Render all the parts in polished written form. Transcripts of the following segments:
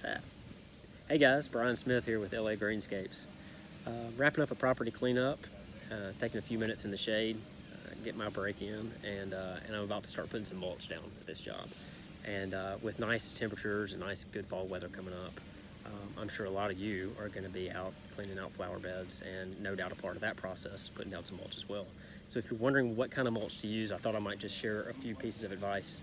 guys at? Hey guys, Brian Smith here with LA GreenScapes. Wrapping up a property cleanup, taking a few minutes in the shade, get my break in, and I'm about to start putting some mulch down at this job. And with nice temperatures and nice good fall weather coming up, I'm sure a lot of you are going to be out cleaning out flower beds, and no doubt a part of that process is putting down some mulch as well. So if you're wondering what kind of mulch to use, I thought I might just share a few pieces of advice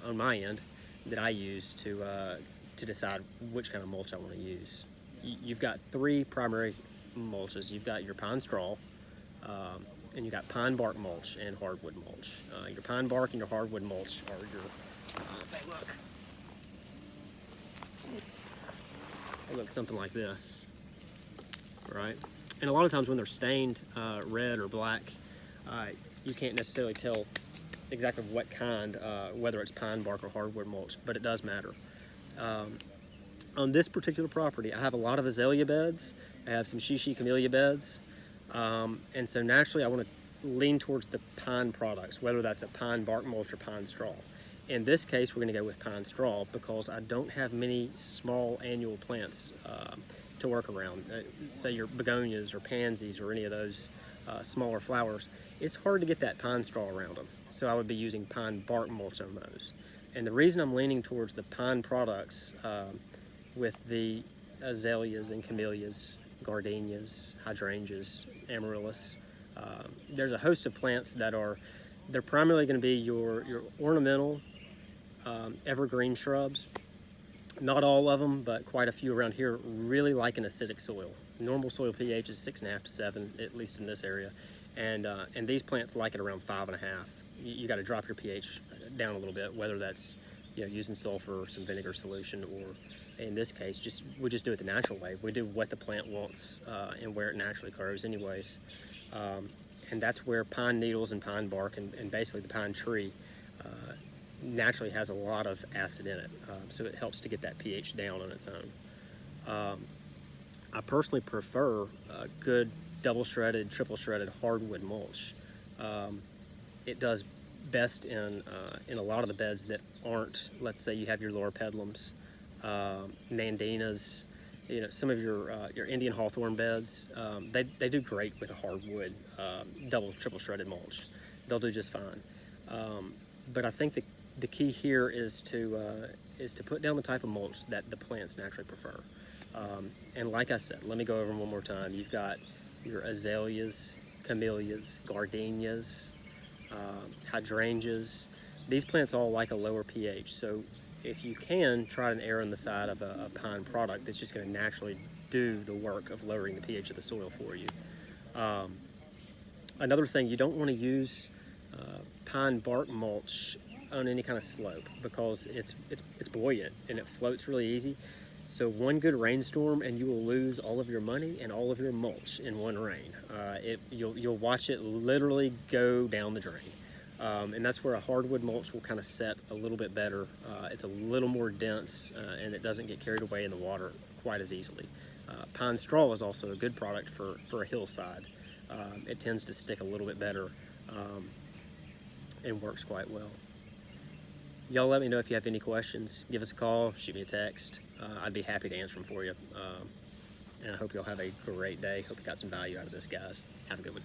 on my end that I use to decide which kind of mulch I want to use. You've got three primary mulches. You've got your pine straw, and you've got pine bark mulch and hardwood mulch. Your pine bark and your hardwood mulch are your, they look something like this, right? And a lot of times when they're stained red or black, you can't necessarily tell exactly what kind, whether it's pine bark or hardwood mulch, but it does matter. On this particular property, I have a lot of azalea beds. I have some shishi camellia beds. And so naturally I want to lean towards the pine products, whether that's a pine bark mulch or pine straw. In this case, we're going to go with pine straw because I don't have many small annual plants to work around. Say your begonias or pansies or any of those smaller flowers. It's hard to get that pine straw around them. So I would be using pine bark mulch on those. And the reason I'm leaning towards the pine products with the azaleas and camellias, gardenias, hydrangeas, amaryllis, there's a host of plants that they're primarily going to be your ornamental evergreen shrubs. Not all of them, but quite a few around here really like an acidic soil. Normal soil pH is 6.5 to 7, at least in this area, and these plants like it around 5.5. You got to drop your pH down a little bit, whether that's using sulfur or some vinegar solution, or in this case we just do it the natural way. We do what the plant wants and where it naturally grows anyways, and that's where pine needles and pine bark and basically the pine tree naturally has a lot of acid in it, so it helps to get that pH down on its own. I personally prefer good double shredded, triple shredded hardwood mulch. It does best in a lot of the beds that aren't, let's say you have your lower pedlums, nandinas, some of your Indian hawthorn beds. They do great with a hardwood double, triple shredded mulch. They'll do just fine. But I think the key here is to put down the type of mulch that the plants naturally prefer. And like I said, let me go over them one more time. You've got your azaleas, camellias, gardenias, hydrangeas. These plants all like a lower pH, so if you can, try and err on the side of a pine product that's just going to naturally do the work of lowering the pH of the soil for you. Another thing, you don't want to use pine bark mulch on any kind of slope because it's buoyant and it floats really easy. So one good rainstorm and you will lose all of your money and all of your mulch in one rain. You'll watch it literally go down the drain. And that's where a hardwood mulch will kind of set a little bit better. It's a little more dense and it doesn't get carried away in the water quite as easily. Pine straw is also a good product for a hillside. It tends to stick a little bit better and works quite well. Y'all let me know if you have any questions. Give us a call, shoot me a text. I'd be happy to answer them for you. And I hope y'all have a great day. Hope you got some value out of this, guys. Have a good one.